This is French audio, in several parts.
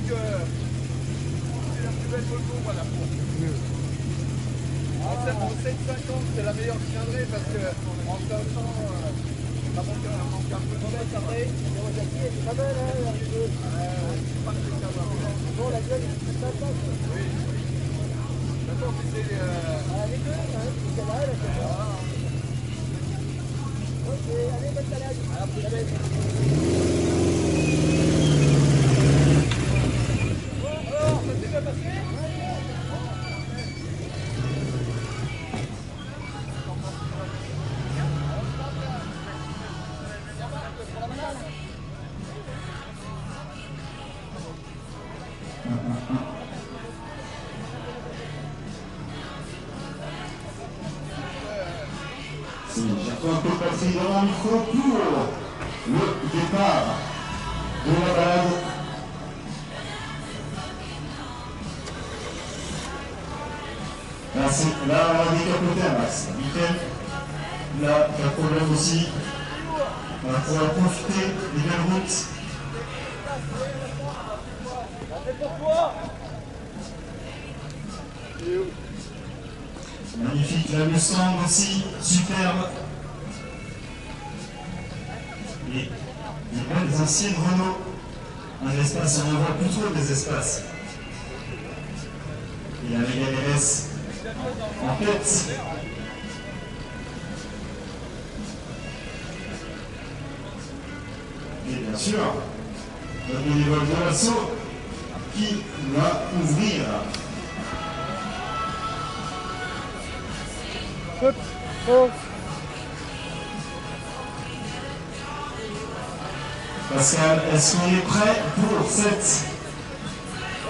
que c'est la plus belle moto, voilà. En 7,50 c'est la meilleure cylindrée parce que en 500 ça manque un peu de tête après. C'est pas mal, hein, Pas spécialement. bon, la gueule, c'est sympa. Oui. D'accord, c'est Les deux, hein, c'est celle-là, la celle-là. Ok, allez, bonne balade. À la prochaine. alors, ça s'est bien passé? Si, j'attends un peu de batterie dans le micro pour le départ de la balade. Là, on va décapoter à max. Nickel. Là, pas de problème aussi. On va pouvoir profiter des belles routes. C'est pour toi. Magnifique, la Mustang aussi, superbe. Et des belles anciennes Renault. Un espace, on en voit plus trop des espaces. Et la Mégane LS en tête. Et bien sûr, notre bénévole de l'assaut qui va ouvrir. Pascal, est-ce qu'on est prêt pour cette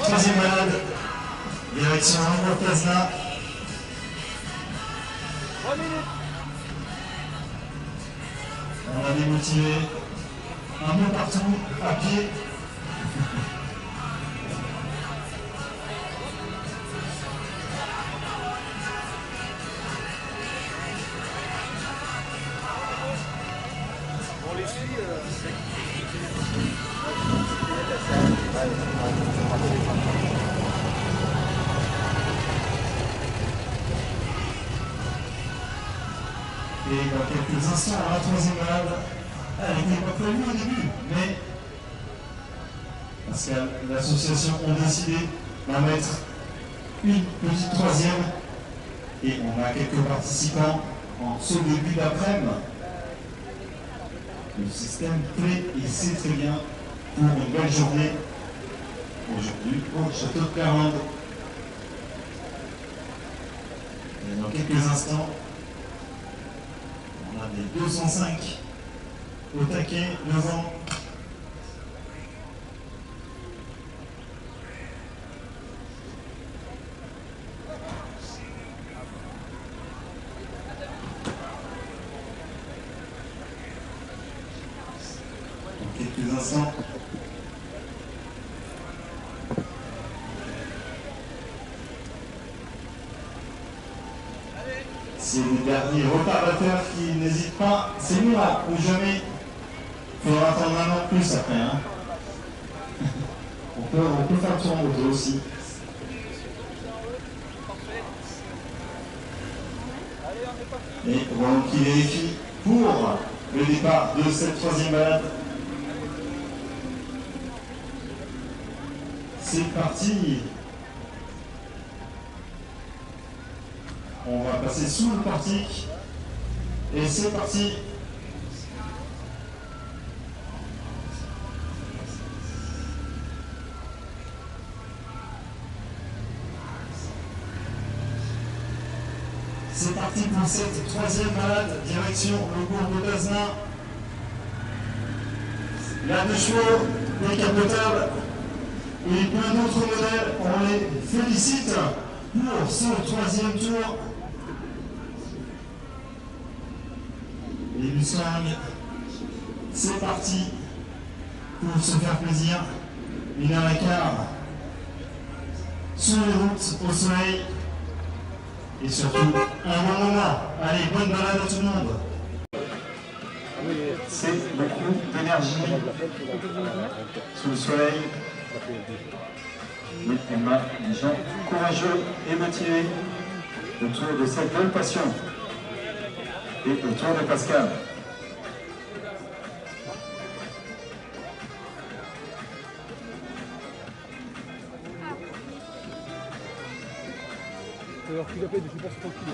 troisième balade? Direction Hambourg-Casna. 3 minutes. On a démotivé un peu partout, à pied. On les suit. Et dans quelques instants, la troisième balade, elle n'était pas prévue au début, mais parce que l'association a décidé d'en mettre une petite troisième, et on a quelques participants en ce début d'après-midi. Le système plaît et c'est très bien pour une belle journée aujourd'hui au château de Clermont. Et dans quelques instants, on a des 205 au taquet devant. Dans quelques instants. C'est les derniers retardateurs qui n'hésitent pas. C'est nous là, ou jamais. Il faudra attendre un an de plus après. Hein. on peut faire le tour en moto aussi. Et voilà qui vérifie pour le départ de cette troisième balade. C'est parti. On va passer sous le portique. Et c'est parti. C'est parti pour cette troisième balade, direction le bourg de Casna. La deux chevaux, décapotable et plein d'autres modèles. On les félicite pour ce troisième tour. Les Mustang, c'est parti pour se faire plaisir. 1h15 sur les routes au soleil. Et surtout, un bon moment. Allez, bonne balade à tout le monde. C'est beaucoup d'énergie sous le soleil. Mais on a des gens courageux et motivés autour de cette belle passion et autour de Pascal. Alors qu'il a fait des super tranquilles.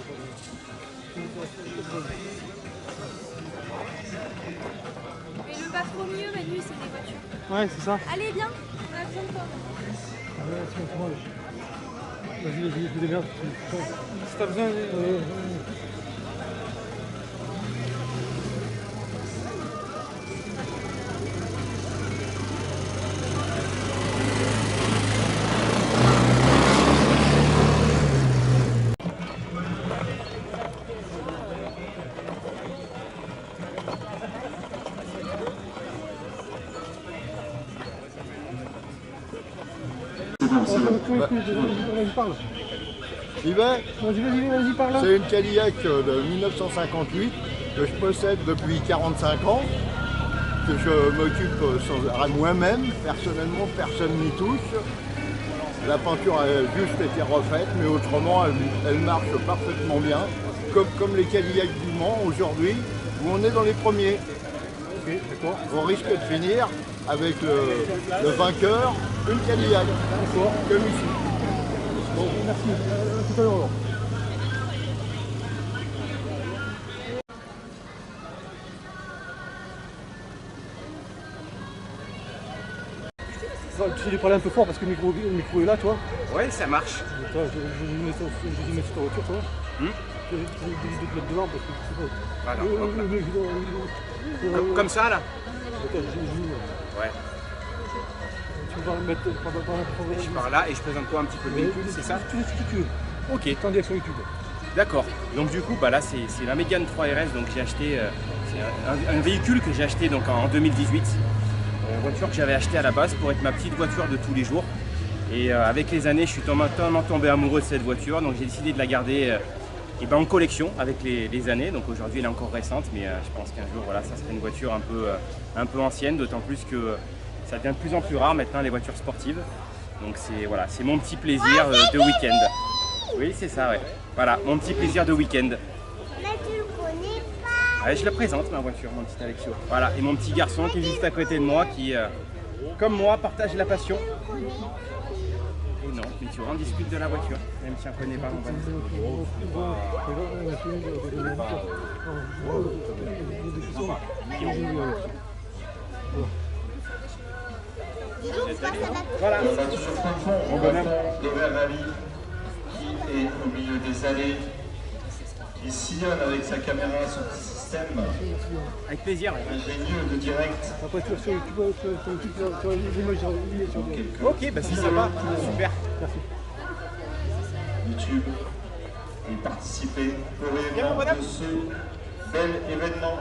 Mais le pas trop mieux, Manu, c'est des voitures. Ouais, c'est ça. Allez, viens, on a besoin de toi. Vas-y, je te démerde. Si t'as besoin. J'y vais. Vas-y, par là. C'est une Cadillac de 1958 que je possède depuis 45 ans, que je m'occupe sans arrêt moi-même. Personnellement, personne n'y touche. La peinture a juste été refaite, mais autrement, elle marche parfaitement bien. Comme les Cadillacs du Mans aujourd'hui, où on est dans les premiers. Ok, d'accord. On risque de finir avec le vainqueur, une Cadillac. D'accord. Comme ici. Bon, merci. Tout à l'heure alors. Tu sais lui parler un peu fort parce que le micro est là, toi. Ouais, ça marche. Toi, je vais mettre sur ta voiture, toi. Je vais te mettre devant parce que tu sais pas. Voilà. Comme ça, là. Attends, Ouais. tu vas le mettre par la Je suis par là et je présente toi un petit peu le véhicule, c'est ça? Tu ce que tu veux. Ok, T'es en direction YouTube. d'accord. Donc du coup, bah là, c'est la Mégane 3 RS. Donc j'ai acheté, c'est un véhicule que j'ai acheté donc en 2018. Une voiture que j'avais achetée à la base pour être ma petite voiture de tous les jours. Et avec les années, je suis totalement tombé amoureux de cette voiture. Donc j'ai décidé de la garder et ben, en collection avec les années. Donc aujourd'hui, elle est encore récente, mais je pense qu'un jour, voilà, ça serait une voiture un peu ancienne, d'autant plus que ça devient de plus en plus rare maintenant les voitures sportives. Donc c'est voilà, c'est mon petit plaisir de week-end. Oui, c'est ça, ouais. Voilà, mon petit plaisir de week-end. Mais tu le connais pas. Allez, je le présente, ma voiture, mon petit Alexio. Voilà, et mon petit garçon qui est juste à côté de moi, qui, comme moi, partage la passion. Et non, mais tu vois, on discute de la voiture, même si on ne connaît pas mon Voilà. On a toujours confond de Verrali qui est au milieu des allées, qui sillonne avec sa caméra son système Avec plaisir. ingénieux de direct. Après, tu vas sur YouTube, tu vas les images sur Ok, bah si ça va, super. Merci. YouTube et participer au événement de ce bel événement,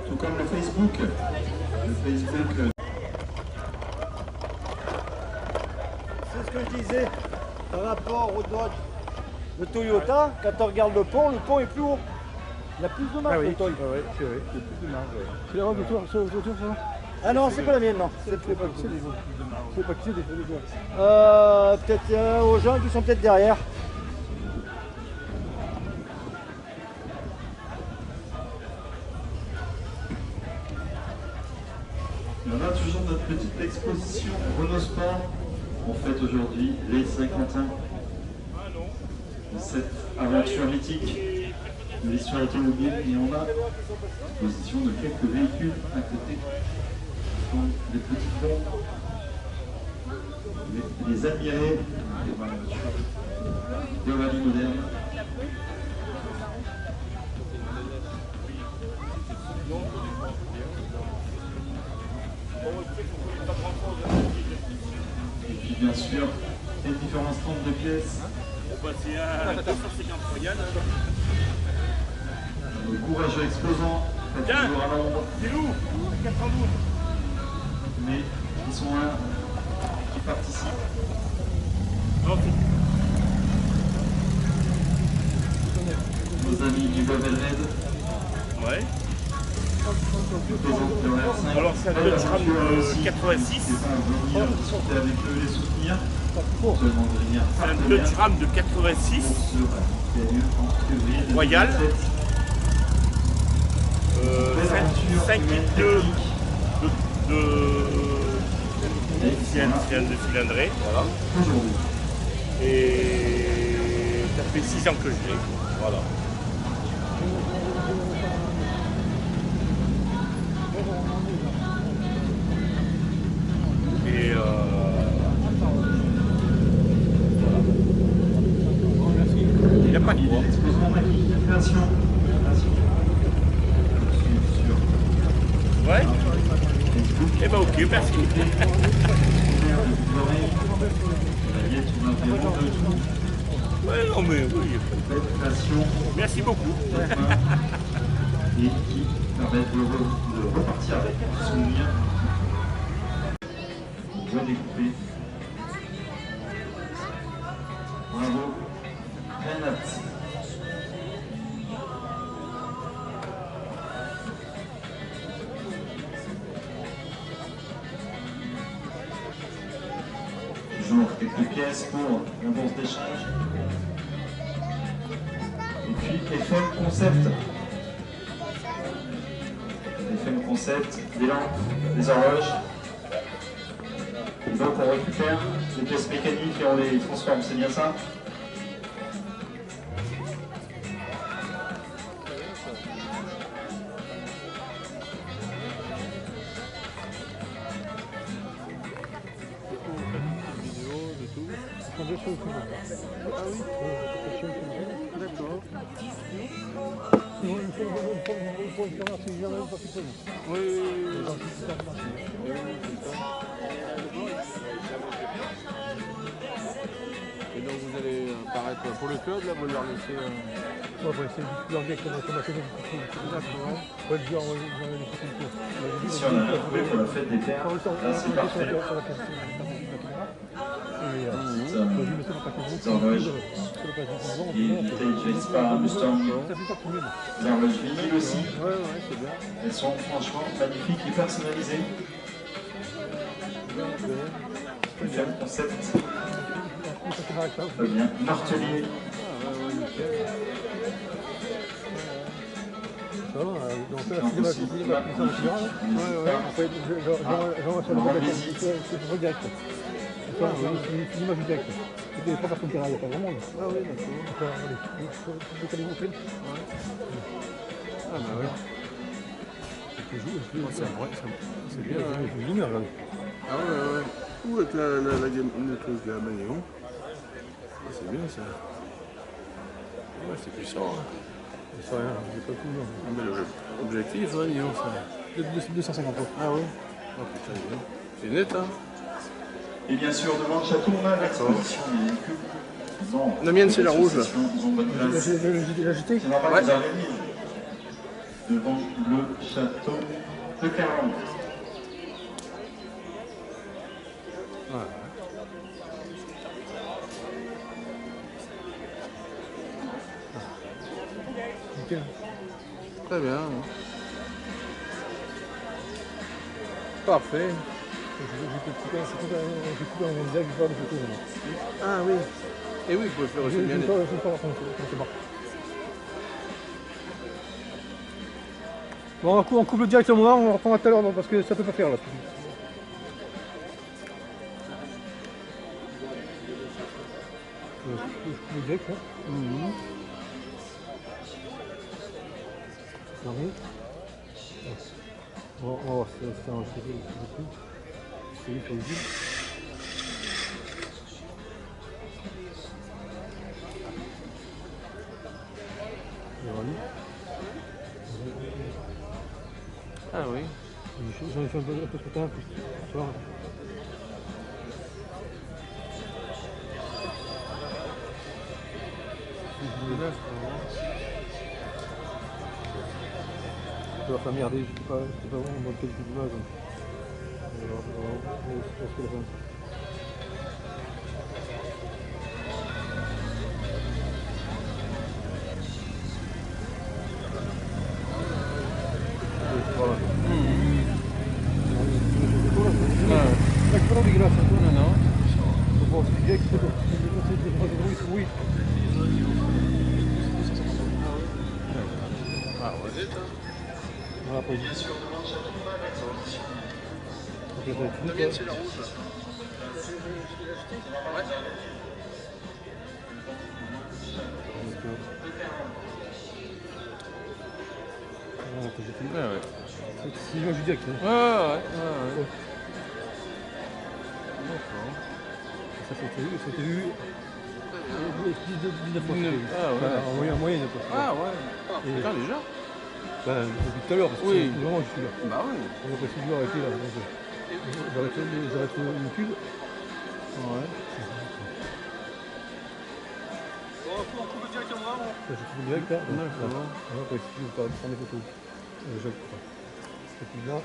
tout comme le Facebook. Le Facebook. C'est ce que je disais par rapport au Dodge. Le Toyota, quand on regarde le pont est plus haut. Il y a plus de marge, le Toyota. Ouais, c'est vrai, il y a plus de marge. C'est la robe de toi, ça? Ah non, c'est pas la mienne, non. C'est pas qui c'est, les autres. C'est pas qui c'est, des fois. Peut-être aux gens qui sont peut-être derrière. Et on a toujours notre petite exposition Renault Sport. On fête aujourd'hui les 50 ans de cette aventure mythique de l'histoire automobile et on a l'exposition de quelques véhicules à côté, comme des petits ponts, les admirer, et voilà, des rallyes modernes. Et puis bien sûr, les différents stands de pièces. Le courageux exposants, toujours à l'ombre. Mais ils sont là, qui participent. Nos amis du Babel Red. Ouais. Alors c'est un Dodge Ram de 86. Avec eux, les soutenir. C'est un Dodge Ram de 86. Royal. 5 litres de cylindrée. Voilà. Et ça fait 6 ans que je l'ai. Voilà. Et il n'y a pas de quoi. Ouais. Eh ben ok, merci. Ouais, non mais oui. Merci beaucoup. Et qui permettent de repartir avec un souvenir. Redécoupé. Bravo. Renat. Toujours quelques pièces pour la bourse d'échange. Et puis FM Concept. FM Concept, des lampes, des horloges. Et donc on récupère les pièces mécaniques et on les transforme, c'est bien ça? Et donc vous allez apparaître pour le club, là, vous leur laissez... Ouais, c'est leur dire comment ça fait ouais, je vais envoyer les photos. Si on a retrouvé pour la fête des pères, là c'est parfait. Petite horloge qui est du Vespa Mustang. Les horloges vinyles aussi. Elles sont franchement magnifiques et personnalisées. FM Concept. Très bien. Martelier. Ça va, donc là, cinéma, j'envoie sur le web direct. C'est l'image direct. C'était pas personne qui il n'y a pas vraiment. Ah oui, d'accord. Allez, vous faites. Ah bah ouais. C'est bien, c'est une lumière là. Ah ouais, ouais. Ou avec la truc de la Magnéon. C'est bien ça. Ouais, c'est puissant. C'est rien, j'ai pas tout. Ah, mais l'objectif, ouais, dis donc ça. 250 euros. Ah ouais. Oh putain, c'est net, hein. Et bien sûr, devant le château, on a l'exposition des véhicules. La mienne, c'est la rouge, là. Ils ont bonne place. J'ai jeté. C'est normal que vous avez mis devant le château de Clermont. Très bien. Parfait. Ah oui. Et oui, vous pouvez faire aussi bien. Bon, on coupe directement, on reprendra tout à l'heure parce que ça peut pas faire là. Je coupe direct là. On va voir si c'est un cheveu. C'est lui sur le vide. Ah oui. J'en ai fait un peu de temps. Tu vois. Ça va faire merder, je sais pas vraiment dans quel type d'image. Voilà. bon, c'est direct, c'est bon. Oui. Ah ouais. Voilà, après, Combien c'est la rouge là? Ouais. C'est Jean Judiac. Ouais. D'accord. Ça c'était vu. 19 fois. Ah ouais. En moyenne. Ah ouais. Putain déjà. Depuis tout à l'heure, parce que oui. vraiment je suis là. Bah oui. On a pas su arrêter là. J'arrête YouTube. Ouais. Je trouve direct là. D'accord. Après, si tu veux prendre des photos. Et puis là.